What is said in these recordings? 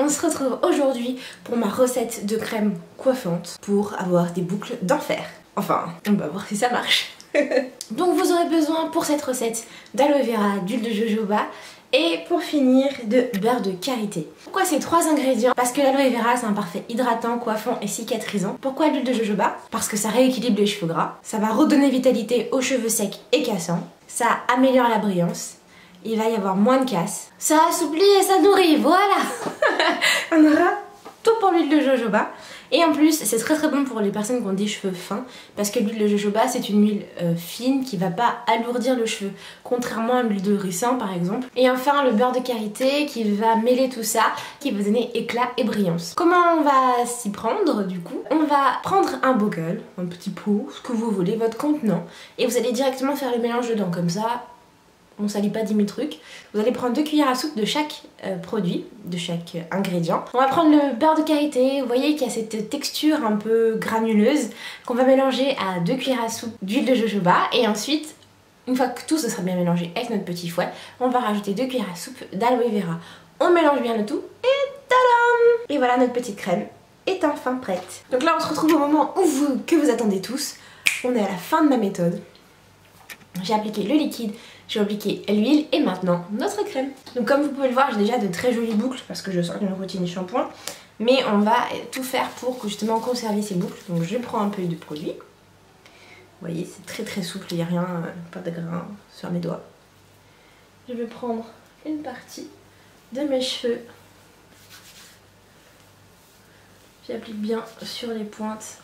on se retrouve aujourd'hui pour ma recette de crème coiffante pour avoir des boucles d'enfer. Enfin, on va voir si ça marche. Donc vous aurez besoin pour cette recette d'aloe vera, d'huile de jojoba et pour finir de beurre de karité. Pourquoi ces trois ingrédients? Parce que l'aloe vera c'est un parfait hydratant, coiffant et cicatrisant. Pourquoi l'huile de jojoba? Parce que ça rééquilibre les cheveux gras, ça va redonner vitalité aux cheveux secs et cassants, ça améliore la brillance, il va y avoir moins de casse, ça assouplit et ça nourrit, voilà. On aura tout pour l'huile de jojoba. Et en plus c'est très bon pour les personnes qui ont des cheveux fins parce que l'huile de jojoba c'est une huile fine qui va pas alourdir le cheveu, contrairement à l'huile de ricin par exemple. Et enfin le beurre de karité qui va mêler tout ça, qui va donner éclat et brillance. Comment on va s'y prendre du coup? On va prendre un bocal, un petit pot, ce que vous voulez, votre contenant, et vous allez directement faire le mélange dedans comme ça. On salit pas 10 000 trucs. Vous allez prendre 2 cuillères à soupe de chaque produit, de chaque ingrédient. On va prendre le beurre de karité, vous voyez qu'il y a cette texture un peu granuleuse qu'on va mélanger à 2 cuillères à soupe d'huile de jojoba. Et ensuite, une fois que tout ce sera bien mélangé avec notre petit fouet, on va rajouter 2 cuillères à soupe d'aloe vera. On mélange bien le tout et tadam! Et voilà, notre petite crème est enfin prête. Donc là on se retrouve au moment que vous attendez tous. On est à la fin de ma méthode. J'ai appliqué le liquide, j'ai appliqué l'huile et maintenant notre crème. Donc comme vous pouvez le voir, j'ai déjà de très jolies boucles parce que je sors d'une routine shampoing. Mais on va tout faire pour justement conserver ces boucles. Donc je prends un peu de produit. Vous voyez, c'est très souple, il n'y a rien, pas de grain sur mes doigts. Je vais prendre une partie de mes cheveux. J'applique bien sur les pointes.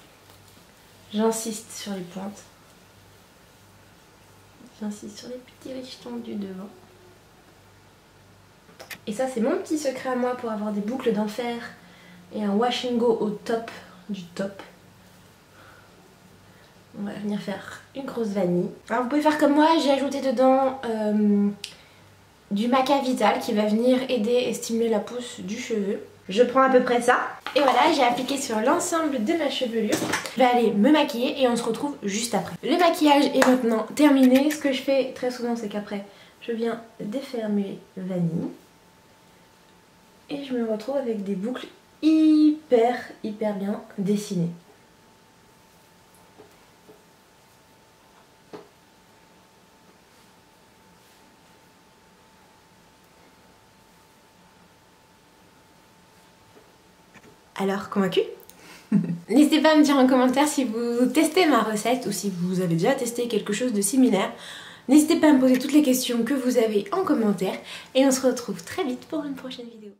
J'insiste sur les pointes. J'insiste sur les petits richetons du devant. Et ça c'est mon petit secret à moi pour avoir des boucles d'enfer et un wash and go au top du top. On va venir faire une grosse vanille. Alors vous pouvez faire comme moi, j'ai ajouté dedans du maca vital qui va venir aider et stimuler la pousse du cheveu. Je prends à peu près ça. Et voilà, j'ai appliqué sur l'ensemble de ma chevelure. Je vais aller me maquiller et on se retrouve juste après. Le maquillage est maintenant terminé. Ce que je fais très souvent, c'est qu'après, je viens défaire mes vanilles. Et je me retrouve avec des boucles hyper bien dessinées. Alors, convaincu? N'hésitez pas à me dire en commentaire si vous testez ma recette ou si vous avez déjà testé quelque chose de similaire. N'hésitez pas à me poser toutes les questions que vous avez en commentaire et on se retrouve très vite pour une prochaine vidéo.